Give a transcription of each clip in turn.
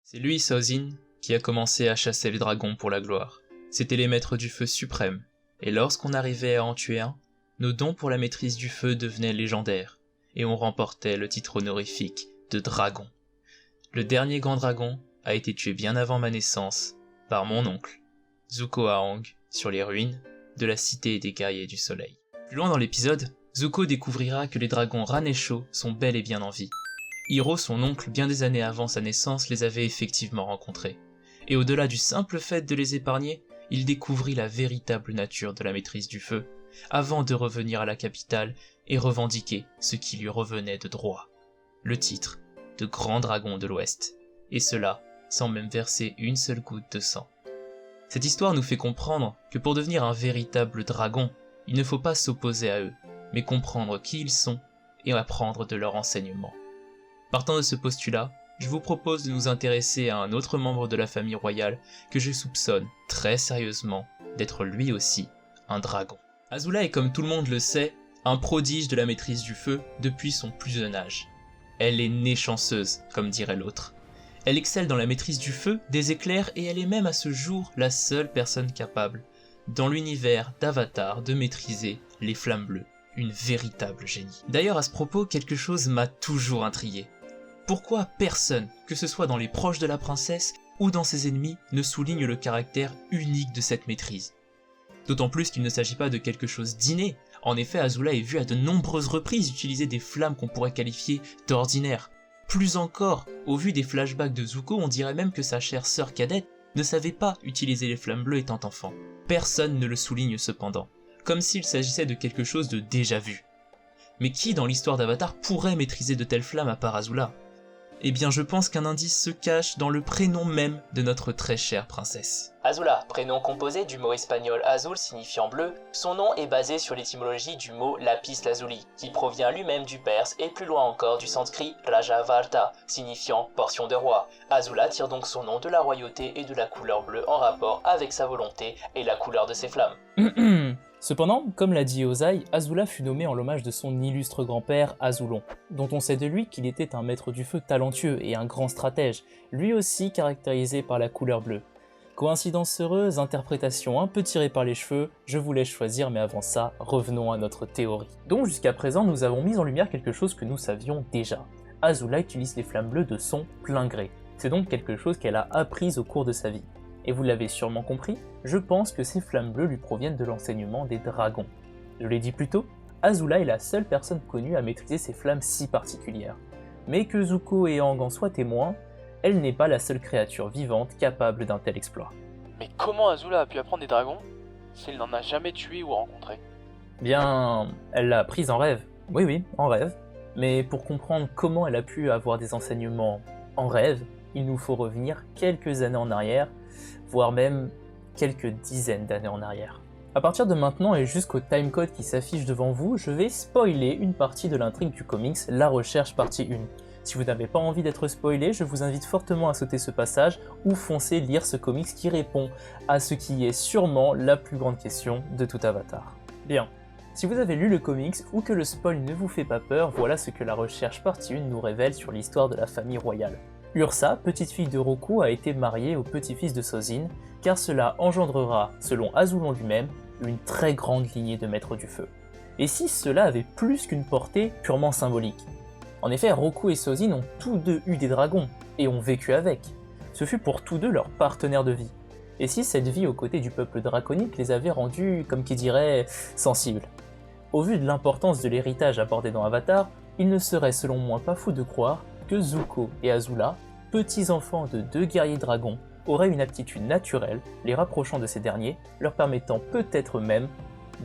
C'est lui, Sozin, qui a commencé à chasser les dragons pour la gloire. C'étaient les maîtres du feu suprêmes, et lorsqu'on arrivait à en tuer un, nos dons pour la maîtrise du feu devenaient légendaires, et on remportait le titre honorifique de dragon. Le dernier grand dragon a été tué bien avant ma naissance, par mon oncle, Zuko Aang, sur les ruines de la cité des guerriers du soleil. Plus loin dans l'épisode, Zuko découvrira que les dragons Ran et Sho sont bel et bien en vie. Hiro, son oncle, bien des années avant sa naissance, les avait effectivement rencontrés. Et au-delà du simple fait de les épargner, il découvrit la véritable nature de la maîtrise du feu, avant de revenir à la capitale et revendiquer ce qui lui revenait de droit. Le titre de Grand Dragon de l'Ouest, et cela sans même verser une seule goutte de sang. Cette histoire nous fait comprendre que pour devenir un véritable dragon, il ne faut pas s'opposer à eux, mais comprendre qui ils sont et apprendre de leurs enseignements. Partant de ce postulat, je vous propose de nous intéresser à un autre membre de la famille royale que je soupçonne très sérieusement d'être lui aussi un dragon. Azula est, comme tout le monde le sait, un prodige de la maîtrise du feu depuis son plus jeune âge. Elle est née chanceuse, comme dirait l'autre. Elle excelle dans la maîtrise du feu, des éclairs, et elle est même à ce jour la seule personne capable, dans l'univers d'Avatar, de maîtriser les flammes bleues. Une véritable génie. D'ailleurs, à ce propos, quelque chose m'a toujours intrigué. Pourquoi personne, que ce soit dans les proches de la princesse ou dans ses ennemis, ne souligne le caractère unique de cette maîtrise? D'autant plus qu'il ne s'agit pas de quelque chose d'inné. En effet, Azula est vue à de nombreuses reprises utiliser des flammes qu'on pourrait qualifier d'ordinaires. Plus encore, au vu des flashbacks de Zuko, on dirait même que sa chère sœur cadette ne savait pas utiliser les flammes bleues étant enfant. Personne ne le souligne cependant, comme s'il s'agissait de quelque chose de déjà vu. Mais qui dans l'histoire d'Avatar pourrait maîtriser de telles flammes à part Azula? Eh bien, je pense qu'un indice se cache dans le prénom même de notre très chère princesse. Azula, prénom composé du mot espagnol azul signifiant bleu, son nom est basé sur l'étymologie du mot lapis lazuli, qui provient lui-même du perse et plus loin encore du sanskrit Rajavarta, signifiant portion de roi. Azula tire donc son nom de la royauté et de la couleur bleue en rapport avec sa volonté et la couleur de ses flammes. Cependant, comme l'a dit Ozai, Azula fut nommé en l'hommage de son illustre grand-père Azulon, dont on sait de lui qu'il était un maître du feu talentueux et un grand stratège, lui aussi caractérisé par la couleur bleue. Coïncidence heureuse, interprétation un peu tirée par les cheveux, je vous laisse choisir, mais avant ça, revenons à notre théorie. Donc jusqu'à présent, nous avons mis en lumière quelque chose que nous savions déjà. Azula utilise les flammes bleues de son plein gré. C'est donc quelque chose qu'elle a appris au cours de sa vie. Et vous l'avez sûrement compris, je pense que ces flammes bleues lui proviennent de l'enseignement des dragons. Je l'ai dit plus tôt, Azula est la seule personne connue à maîtriser ces flammes si particulières. Mais que Zuko et Aang en soient témoins, elle n'est pas la seule créature vivante capable d'un tel exploit. Mais comment Azula a pu apprendre des dragons s'il n'en a jamais tué ou rencontré? Bien, elle l'a apprise en rêve. Oui, en rêve. Mais pour comprendre comment elle a pu avoir des enseignements en rêve, il nous faut revenir quelques années en arrière, voire même quelques dizaines d'années en arrière. A partir de maintenant et jusqu'au timecode qui s'affiche devant vous, je vais spoiler une partie de l'intrigue du comics La Recherche partie 1. Si vous n'avez pas envie d'être spoilé, je vous invite fortement à sauter ce passage ou foncer lire ce comics qui répond à ce qui est sûrement la plus grande question de tout Avatar. Bien, si vous avez lu le comics ou que le spoil ne vous fait pas peur, voilà ce que La Recherche partie 1 nous révèle sur l'histoire de la famille royale. Ursa, petite fille de Roku, a été mariée au petit-fils de Sozin, car cela engendrera, selon Azulon lui-même, une très grande lignée de maîtres du feu. Et si cela avait plus qu'une portée purement symbolique? En effet, Roku et Sozin ont tous deux eu des dragons, et ont vécu avec. Ce fut pour tous deux leur partenaire de vie. Et si cette vie aux côtés du peuple draconique les avait rendus, comme qui dirait, sensibles? Au vu de l'importance de l'héritage abordé dans Avatar, il ne serait selon moi pas fou de croire que Zuko et Azula, petits-enfants de deux guerriers dragons, auraient une aptitude naturelle, les rapprochant de ces derniers, leur permettant peut-être même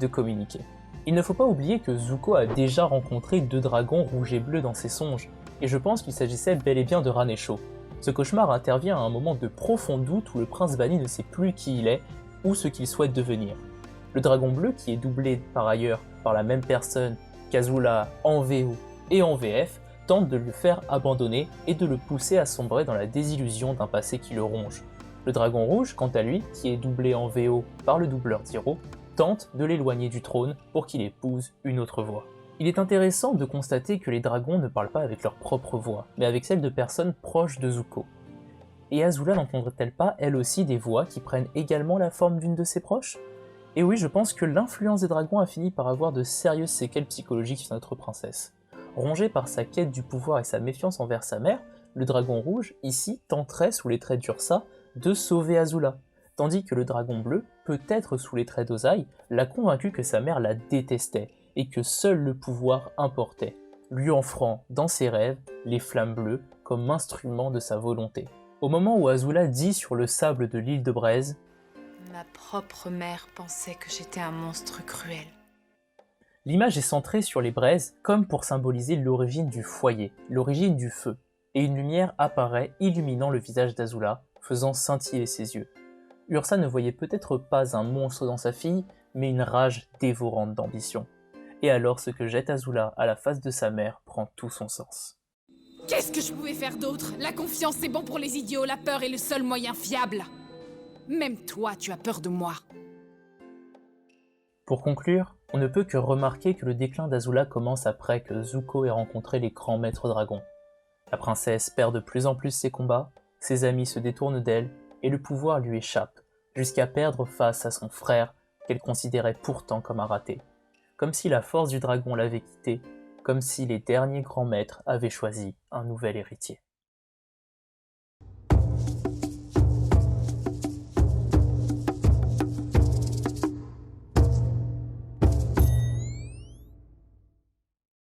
de communiquer. Il ne faut pas oublier que Zuko a déjà rencontré deux dragons rouges et bleus dans ses songes, et je pense qu'il s'agissait bel et bien de Ran et Sho. Ce cauchemar intervient à un moment de profond doute où le prince banni ne sait plus qui il est, ou ce qu'il souhaite devenir. Le dragon bleu, qui est doublé par ailleurs par la même personne qu'Azula en VO et en VF, tente de le faire abandonner et de le pousser à sombrer dans la désillusion d'un passé qui le ronge. Le dragon rouge, quant à lui, qui est doublé en VO par le doubleur d'Hiro, tente de l'éloigner du trône pour qu'il épouse une autre voix. Il est intéressant de constater que les dragons ne parlent pas avec leur propre voix, mais avec celle de personnes proches de Zuko. Et Azula n'entendrait-elle pas, elle aussi, des voix qui prennent également la forme d'une de ses proches? Et oui, je pense que l'influence des dragons a fini par avoir de sérieuses séquelles psychologiques sur notre princesse. Rongé par sa quête du pouvoir et sa méfiance envers sa mère, le dragon rouge, ici, tenterait, sous les traits d'Ursa, de sauver Azula, tandis que le dragon bleu, peut-être sous les traits d'Ozai, l'a convaincu que sa mère la détestait et que seul le pouvoir importait, lui offrant, dans ses rêves, les flammes bleues comme instrument de sa volonté. Au moment où Azula dit sur le sable de l'île de Braise « Ma propre mère pensait que j'étais un monstre cruel. » L'image est centrée sur les braises comme pour symboliser l'origine du foyer, l'origine du feu, et une lumière apparaît illuminant le visage d'Azula, faisant scintiller ses yeux. Ursa ne voyait peut-être pas un monstre dans sa fille, mais une rage dévorante d'ambition. Et alors ce que jette Azula à la face de sa mère prend tout son sens. Qu'est-ce que je pouvais faire d'autre? La confiance c'est bon pour les idiots, la peur est le seul moyen fiable. Même toi, tu as peur de moi. Pour conclure, on ne peut que remarquer que le déclin d'Azula commence après que Zuko ait rencontré les grands maîtres dragons. La princesse perd de plus en plus ses combats, ses amis se détournent d'elle, et le pouvoir lui échappe, jusqu'à perdre face à son frère qu'elle considérait pourtant comme un raté. Comme si la force du dragon l'avait quittée, comme si les derniers grands maîtres avaient choisi un nouvel héritier.